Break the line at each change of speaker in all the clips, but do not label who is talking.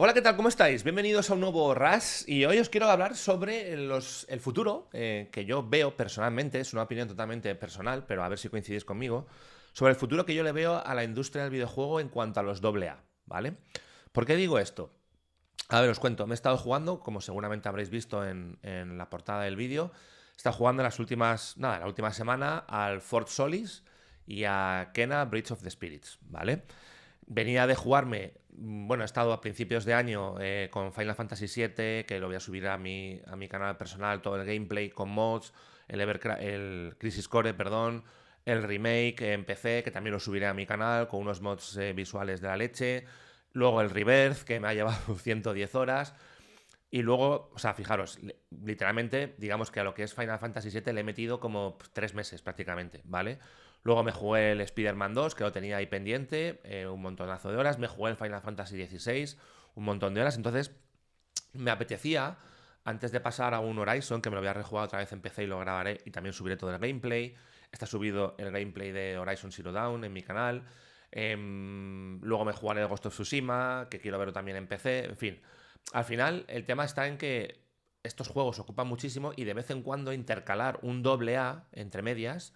Hola, ¿qué tal? ¿Cómo estáis? Bienvenidos a un nuevo RAS y hoy os quiero hablar sobre el futuro que yo veo personalmente, es una opinión totalmente personal, pero a ver si coincidís conmigo, sobre el futuro que yo le veo a la industria del videojuego en cuanto a los AA, ¿vale? ¿Por qué digo esto? A ver, os cuento, me he estado jugando, como seguramente habréis visto en la portada del vídeo, he estado jugando la última semana al Fort Solis y a Kena Bridge of the Spirits, ¿vale? Venía de jugarme, bueno, he estado a principios de año con Final Fantasy VII, que lo voy a subir a mi canal personal, todo el gameplay con mods, el Crisis Core, perdón, el remake en PC, que también lo subiré a mi canal con unos mods visuales de la leche, luego el Rebirth, que me ha llevado 110 horas, y luego, o sea, fijaros, literalmente, digamos que a lo que es Final Fantasy VII le he metido como 3 meses prácticamente, ¿vale? Luego me jugué el Spider-Man 2, que lo tenía ahí pendiente, un montonazo de horas. Me jugué el Final Fantasy XVI, un montón de horas. Entonces, me apetecía, antes de pasar a un Horizon, que me lo voy a rejugar otra vez en PC y lo grabaré, y también subiré todo el gameplay. Está subido el gameplay de Horizon Zero Dawn en mi canal. Luego me jugaré el Ghost of Tsushima, que quiero verlo también en PC. En fin, al final el tema está en que estos juegos ocupan muchísimo y de vez en cuando intercalar un doble A entre medias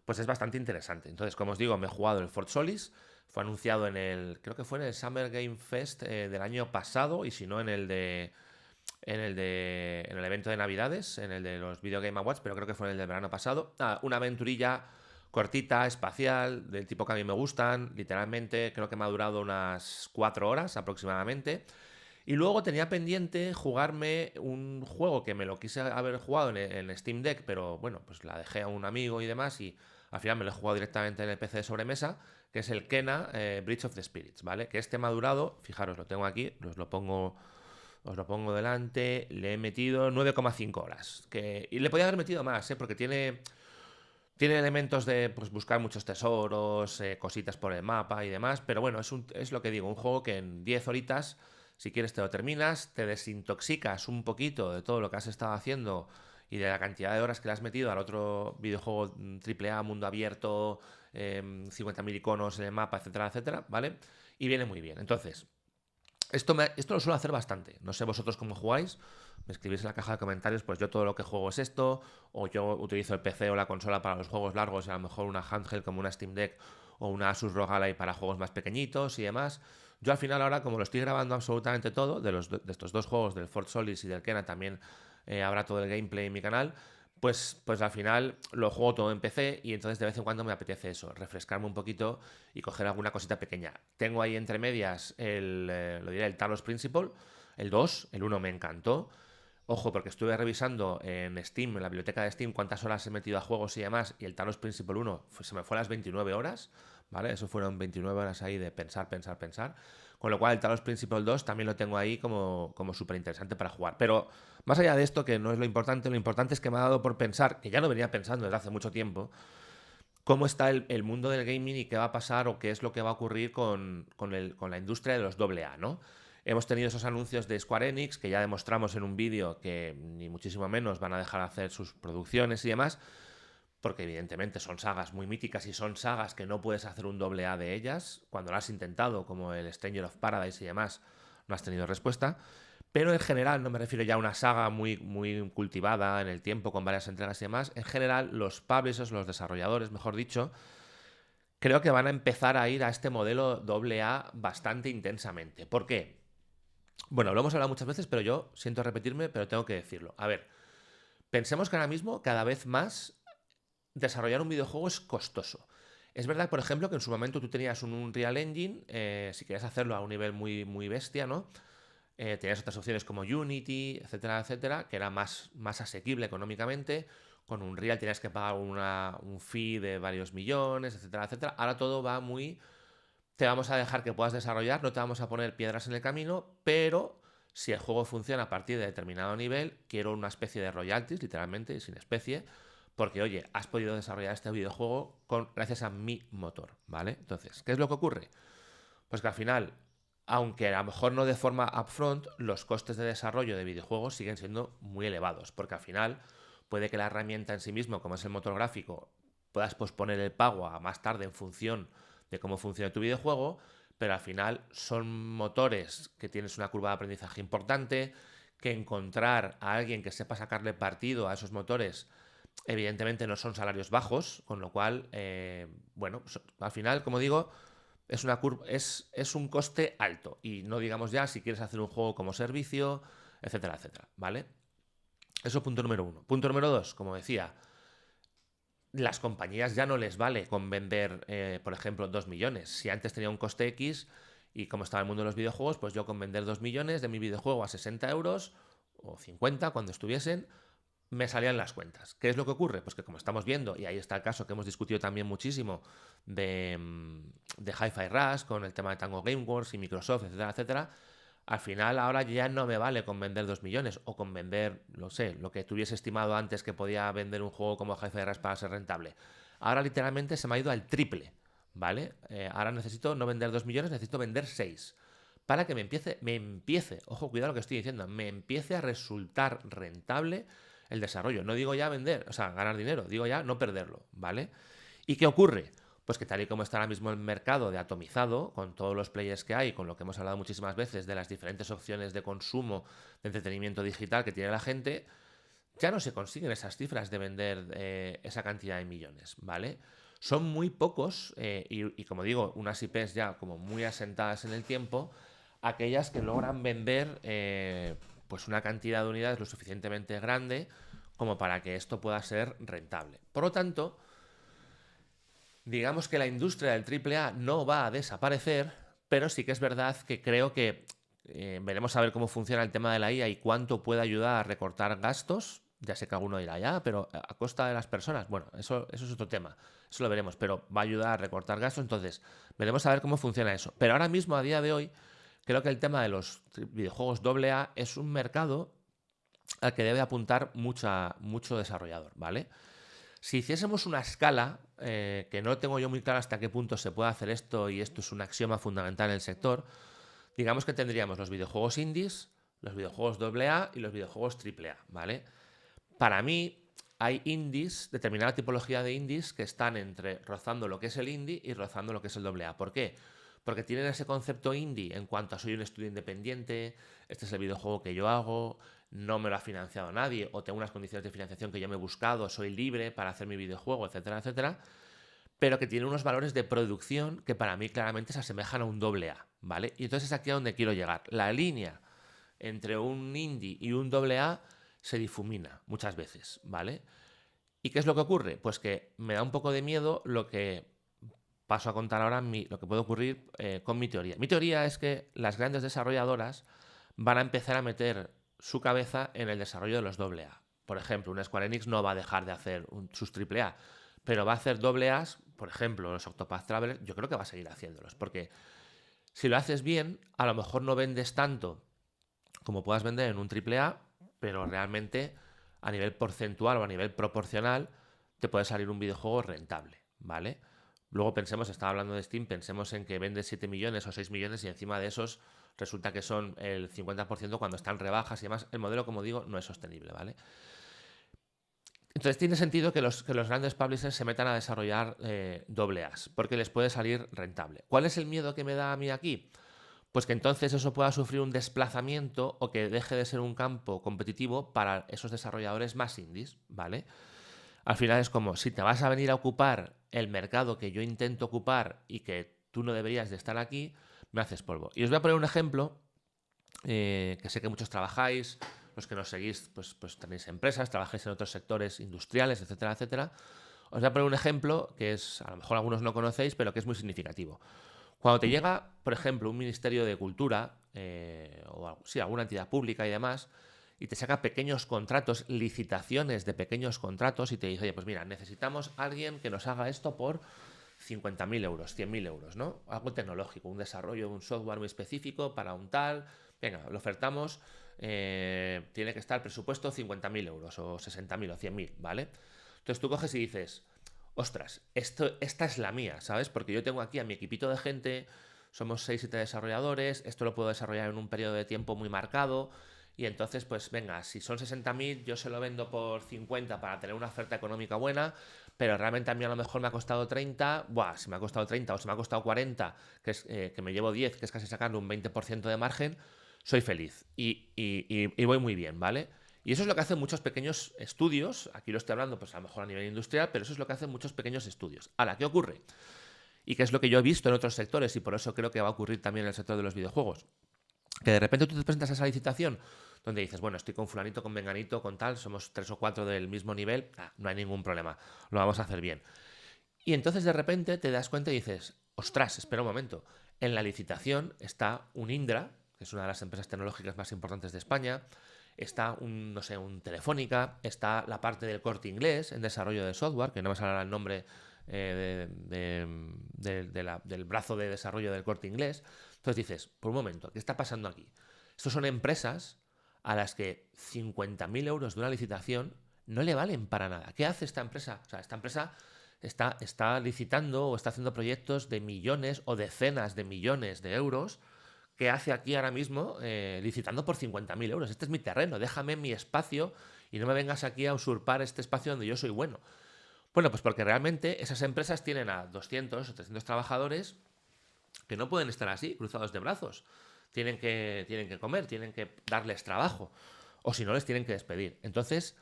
pues es bastante interesante. Entonces, como os digo, me he jugado el Fort Solis, fue anunciado creo que fue en el Summer Game Fest del año pasado, y si no en el evento de Navidades, en el de los Video Game Awards, pero creo que fue en el del verano pasado. Una aventurilla cortita, espacial, del tipo que a mí me gustan, literalmente creo que me ha durado unas 4 horas aproximadamente. Y luego tenía pendiente jugarme un juego que me lo quise haber jugado en Steam Deck, pero bueno, pues la dejé a un amigo y demás, y al final me lo he jugado directamente en el PC de sobremesa, que es el Kena Bridge of the Spirits, ¿vale? Que este madurado, fijaros, lo tengo aquí, os lo pongo delante, le he metido 9,5 horas. Y le podía haber metido más, ¿eh? Porque tiene elementos de pues, buscar muchos tesoros, cositas por el mapa y demás, pero bueno, es lo que digo, un juego que en 10 horitas, si quieres, te lo terminas, te desintoxicas un poquito de todo lo que has estado haciendo y de la cantidad de horas que le has metido al otro videojuego triple A, mundo abierto, 50.000 iconos en el mapa, etcétera, etcétera, ¿vale? Y viene muy bien. Entonces, esto lo suelo hacer bastante. No sé vosotros cómo jugáis. Me escribís en la caja de comentarios, pues yo todo lo que juego es esto, o yo utilizo el PC o la consola para los juegos largos y a lo mejor una handheld como una Steam Deck o una Asus ROG Ally para juegos más pequeñitos y demás. Yo al final ahora, como lo estoy grabando absolutamente todo, de estos dos juegos, del Fort Solis y del Kena, también habrá todo el gameplay en mi canal, pues al final lo juego todo en PC y entonces de vez en cuando me apetece eso, refrescarme un poquito y coger alguna cosita pequeña. Tengo ahí entre medias lo diré, el Talos Principle, el 2, el uno me encantó. Ojo, porque estuve revisando en Steam, en la biblioteca de Steam, cuántas horas he metido a juegos y demás, y el Talos Principle 1 se me fue a las 29 horas, ¿vale? Eso fueron 29 horas ahí de pensar, pensar, pensar. Con lo cual, el Talos Principle 2 también lo tengo ahí como súper interesante para jugar. Pero más allá de esto, que no es lo importante es que me ha dado por pensar, que ya lo venía pensando desde hace mucho tiempo, cómo está el mundo del gaming y qué va a pasar o qué es lo que va a ocurrir con la industria de los AA, ¿no? Hemos tenido esos anuncios de Square Enix, que ya demostramos en un vídeo que ni muchísimo menos van a dejar de hacer sus producciones y demás, porque evidentemente son sagas muy míticas y son sagas que no puedes hacer un AA de ellas. Cuando lo has intentado, como el Stranger of Paradise y demás, no has tenido respuesta. Pero en general, no me refiero ya a una saga muy, muy cultivada en el tiempo, con varias entregas y demás. En general, los publishers, los desarrolladores, mejor dicho, creo que van a empezar a ir a este modelo AA bastante intensamente. ¿Por qué? Bueno, lo hemos hablado muchas veces, pero yo siento repetirme, pero tengo que decirlo. A ver, pensemos que ahora mismo cada vez más desarrollar un videojuego es costoso. Es verdad, por ejemplo, que en su momento tú tenías un Unreal Engine, si querías hacerlo a un nivel muy, muy bestia, ¿no? Tenías otras opciones como Unity, etcétera, etcétera, que era más asequible económicamente. Con Unreal tenías que pagar un fee de varios millones, etcétera, etcétera. Ahora todo va muy... Te vamos a dejar que puedas desarrollar, no te vamos a poner piedras en el camino, pero si el juego funciona a partir de determinado nivel, quiero una especie de royalties, literalmente, sin especie, porque, oye, has podido desarrollar este videojuego gracias a mi motor, ¿vale? Entonces, ¿qué es lo que ocurre? Pues que al final, aunque a lo mejor no de forma upfront, los costes de desarrollo de videojuegos siguen siendo muy elevados, porque al final puede que la herramienta en sí mismo, como es el motor gráfico, puedas posponer el pago a más tarde en función de cómo funciona tu videojuego, pero al final son motores que tienes una curva de aprendizaje importante, que encontrar a alguien que sepa sacarle partido a esos motores, evidentemente no son salarios bajos, con lo cual, bueno, al final, como digo, es una curva, es un coste alto. Y no digamos ya si quieres hacer un juego como servicio, etcétera, etcétera, ¿vale? Eso punto número uno. Punto número dos, como decía, las compañías ya no les vale con vender, por ejemplo, 2 millones. Si antes tenía un coste X y como estaba el mundo de los videojuegos, pues yo con vender 2 millones de mi videojuego a 60 euros o 50 cuando estuviesen, me salían las cuentas. ¿Qué es lo que ocurre? Pues que como estamos viendo, y ahí está el caso que hemos discutido también muchísimo de Hi-Fi Rush con el tema de Tango Gameworks y Microsoft, etcétera, etcétera, al final ahora ya no me vale con vender 2 millones o con vender, no sé, lo que tuviese estimado antes que podía vender un juego como Hi-Fi Rush para ser rentable. Ahora literalmente se me ha ido al triple, ¿vale? Ahora necesito no vender 2 millones, necesito vender 6 para que me empiece, ojo, cuidado lo que estoy diciendo, me empiece a resultar rentable el desarrollo. No digo ya vender, o sea, ganar dinero, digo ya no perderlo, ¿vale? ¿Y qué ocurre? Pues que tal y como está ahora mismo el mercado de atomizado, con todos los players que hay, con lo que hemos hablado muchísimas veces de las diferentes opciones de consumo, de entretenimiento digital que tiene la gente, ya no se consiguen esas cifras de vender esa cantidad de millones, ¿vale? Son muy pocos, y como digo, unas IPs ya como muy asentadas en el tiempo, aquellas que logran vender pues una cantidad de unidades lo suficientemente grande como para que esto pueda ser rentable. Por lo tanto, digamos que la industria del AAA no va a desaparecer, pero sí que es verdad que creo que veremos a ver cómo funciona el tema de la IA y cuánto puede ayudar a recortar gastos. Ya sé que alguno dirá, ya, pero a costa de las personas. Bueno, eso es otro tema. Eso lo veremos, pero va a ayudar a recortar gastos. Entonces, veremos a ver cómo funciona eso. Pero ahora mismo, a día de hoy, creo que el tema de los videojuegos AA es un mercado al que debe apuntar mucho desarrollador, ¿vale? Si hiciésemos una escala, que no tengo yo muy claro hasta qué punto se puede hacer esto, y esto es un axioma fundamental en el sector, digamos que tendríamos los videojuegos indies, los videojuegos AA y los videojuegos AAA, ¿vale? Para mí hay indies, determinada tipología de indies que están entre rozando lo que es el indie y rozando lo que es el AA. ¿Por qué? Porque tienen ese concepto indie en cuanto a soy un estudio independiente, este es el videojuego que yo hago, no me lo ha financiado nadie o tengo unas condiciones de financiación que yo me he buscado, soy libre para hacer mi videojuego, etcétera, etcétera, pero que tiene unos valores de producción que para mí claramente se asemejan a un AA, ¿vale? Y entonces es aquí a donde quiero llegar. La línea entre un indie y un AA se difumina muchas veces, ¿vale? ¿Y qué es lo que ocurre? Pues que me da un poco de miedo lo que paso a contar ahora, lo que puede ocurrir con mi teoría. Mi teoría es que las grandes desarrolladoras van a empezar a meter su cabeza en el desarrollo de los AA. Por ejemplo, un Square Enix no va a dejar de hacer sus AAA, pero va a hacer AA's, por ejemplo, los Octopath Traveler, yo creo que va a seguir haciéndolos, porque si lo haces bien, a lo mejor no vendes tanto como puedas vender en un AAA, pero realmente a nivel porcentual o a nivel proporcional te puede salir un videojuego rentable, ¿vale? Luego pensemos, estaba hablando de Steam, pensemos en que vendes 7 millones o 6 millones y encima de esos resulta que son el 50% cuando están rebajas y demás. El modelo, como digo, no es sostenible, ¿vale? Entonces tiene sentido que los grandes publishers se metan a desarrollar AA's, porque les puede salir rentable. ¿Cuál es el miedo que me da a mí aquí? Pues que entonces eso pueda sufrir un desplazamiento o que deje de ser un campo competitivo para esos desarrolladores más indies, ¿vale? Al final es como, si te vas a venir a ocupar el mercado que yo intento ocupar y que tú no deberías de estar aquí, me haces polvo. Y os voy a poner un ejemplo, que sé que muchos trabajáis, los que nos seguís, pues tenéis empresas, trabajáis en otros sectores industriales, etcétera, etcétera. Os voy a poner un ejemplo que es, a lo mejor algunos no conocéis, pero que es muy significativo. Cuando te llega, por ejemplo, un ministerio de cultura, o sí, alguna entidad pública y demás, y te saca pequeños contratos, licitaciones de pequeños contratos, y te dice, oye, pues mira, necesitamos a alguien que nos haga esto por 50.000 euros, 100.000 euros, ¿no? Algo tecnológico, un desarrollo de un software muy específico para un tal, venga, lo ofertamos, tiene que estar presupuesto 50.000 euros, o 60.000 o 100.000, ¿vale? Entonces tú coges y dices, ostras, esta es la mía, ¿sabes? Porque yo tengo aquí a mi equipito de gente, somos 6 7 desarrolladores, esto lo puedo desarrollar en un periodo de tiempo muy marcado, y entonces, pues venga, si son 60.000, yo se lo vendo por 50 para tener una oferta económica buena, pero realmente a mí a lo mejor me ha costado 30, buah, si me ha costado 30 o si me ha costado 40, que me llevo 10, que es casi sacando un 20% de margen, soy feliz y voy muy bien, ¿vale? Y eso es lo que hacen muchos pequeños estudios, aquí lo estoy hablando pues a lo mejor a nivel industrial, pero eso es lo que hacen muchos pequeños estudios. Ahora, ¿qué ocurre? Y que es lo que yo he visto en otros sectores y por eso creo que va a ocurrir también en el sector de los videojuegos. Que de repente tú te presentas a esa licitación donde dices, bueno, estoy con fulanito, con menganito, con tal, somos 3 o 4 del mismo nivel, no hay ningún problema, lo vamos a hacer bien. Y entonces de repente te das cuenta y dices, ostras, espera un momento, en la licitación está un Indra, que es una de las empresas tecnológicas más importantes de España, está un, no sé, un Telefónica, está la parte del Corte Inglés en desarrollo de software, que no me sale el nombre del brazo de desarrollo del Corte Inglés. Entonces dices, por un momento, ¿qué está pasando aquí? Estos son empresas a las que 50.000 euros de una licitación no le valen para nada. ¿Qué hace esta empresa? O sea, esta empresa está licitando o está haciendo proyectos de millones o decenas de millones de euros. ¿Qué hace aquí ahora mismo licitando por 50.000 euros? Este es mi terreno, déjame mi espacio y no me vengas aquí a usurpar este espacio donde yo soy bueno. Bueno, pues porque realmente esas empresas tienen a 200 o 300 trabajadores que no pueden estar así, cruzados de brazos. Tienen que comer, tienen que darles trabajo. O si no, les tienen que despedir. Entonces,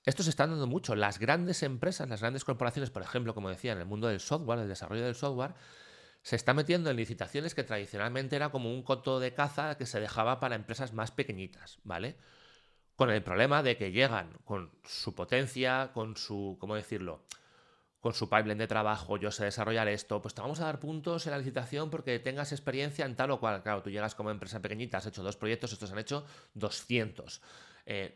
esto se está dando mucho. Las grandes empresas, las grandes corporaciones, por ejemplo, como decía, en el mundo del software, del desarrollo del software, se está metiendo en licitaciones que tradicionalmente era como un coto de caza que se dejaba para empresas más pequeñitas, ¿vale? Con el problema de que llegan con su potencia, con su, ¿cómo decirlo? Con su pipeline de trabajo, yo sé desarrollar esto, pues te vamos a dar puntos en la licitación porque tengas experiencia en tal o cual. Claro, tú llegas como empresa pequeñita, has hecho 2 proyectos, estos han hecho 200.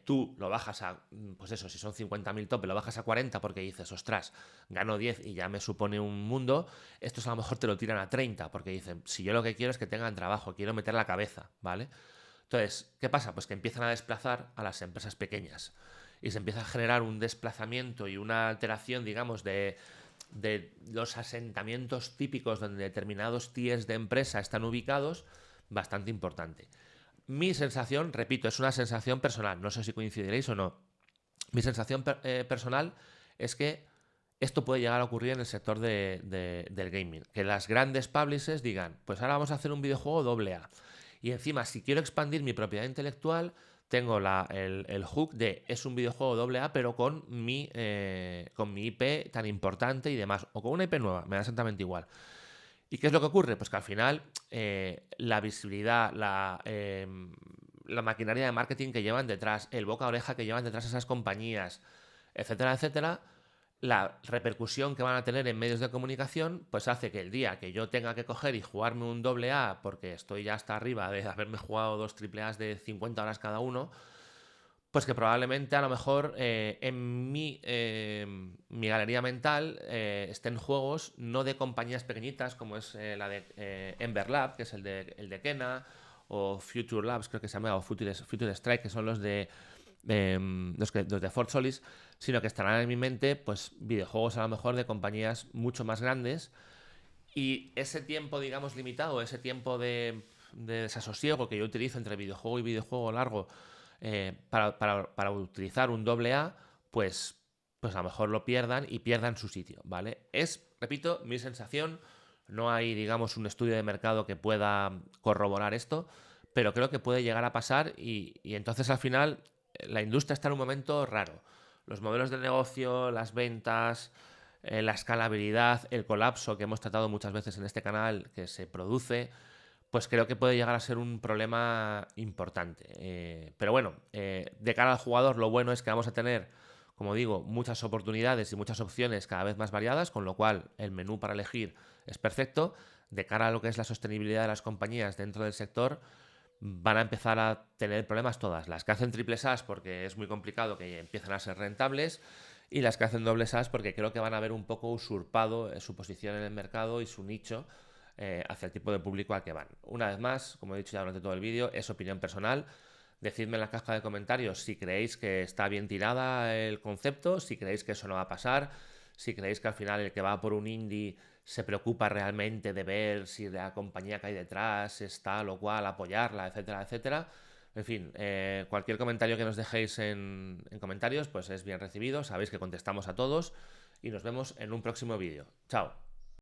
Tú lo bajas a, pues eso, si son 50.000 tope, lo bajas a 40 porque dices, ostras, gano 10 y ya me supone un mundo. Estos a lo mejor te lo tiran a 30 porque dicen, si yo lo que quiero es que tengan trabajo, quiero meter la cabeza, ¿vale? Entonces, ¿qué pasa? Pues que empiezan a desplazar a las empresas pequeñas y se empieza a generar un desplazamiento y una alteración, digamos, de los asentamientos típicos donde determinados tiers de empresa están ubicados, bastante importante. Mi sensación, repito, es una sensación personal, no sé si coincidiréis o no. Mi sensación personal es que esto puede llegar a ocurrir en el sector del gaming. Que las grandes publishers digan, pues ahora vamos a hacer un videojuego AA. Y encima, si quiero expandir mi propiedad intelectual, tengo el hook de es un videojuego AA, pero con mi IP tan importante y demás. O con una IP nueva, me da exactamente igual. ¿Y qué es lo que ocurre? Pues que al final la visibilidad, la maquinaria de marketing que llevan detrás, el boca a oreja que llevan detrás esas compañías, etcétera, etcétera, la repercusión que van a tener en medios de comunicación, pues hace que el día que yo tenga que coger y jugarme un AA, porque estoy ya hasta arriba de haberme jugado 2 AAAs de 50 horas cada uno, pues que probablemente a lo mejor en mi galería mental estén juegos no de compañías pequeñitas como es la de Ember Lab, que es el de Kena, o Future Labs, creo que se llama, o Future Strike, que son los de Fort Solis, sino que estarán en mi mente pues videojuegos a lo mejor de compañías mucho más grandes y ese tiempo, digamos, limitado, ese tiempo de desasosiego que yo utilizo entre videojuego y videojuego largo para utilizar un AA, pues a lo mejor lo pierdan y pierdan su sitio, ¿vale? Es, repito, mi sensación, no hay, digamos, un estudio de mercado que pueda corroborar esto, pero creo que puede llegar a pasar y entonces al final la industria está en un momento raro. Los modelos de negocio, las ventas, la escalabilidad, el colapso que hemos tratado muchas veces en este canal que se produce, pues creo que puede llegar a ser un problema importante. Pero bueno, de cara al jugador lo bueno es que vamos a tener, como digo, muchas oportunidades y muchas opciones cada vez más variadas, con lo cual el menú para elegir es perfecto. De cara a lo que es la sostenibilidad de las compañías dentro del sector, van a empezar a tener problemas todas. Las que hacen triple SaaS porque es muy complicado que empiecen a ser rentables y las que hacen doble SaaS porque creo que van a haber un poco usurpado su posición en el mercado y su nicho hacia el tipo de público al que van. Una vez más, como he dicho ya durante todo el vídeo, es opinión personal. Decidme en la caja de comentarios si creéis que está bien tirada el concepto, si creéis que eso no va a pasar, si creéis que al final el que va por un indie se preocupa realmente de ver si la compañía que hay detrás está lo cual, apoyarla, etcétera, etcétera. En fin, cualquier comentario que nos dejéis en comentarios pues es bien recibido, sabéis que contestamos a todos y nos vemos en un próximo vídeo. Chao.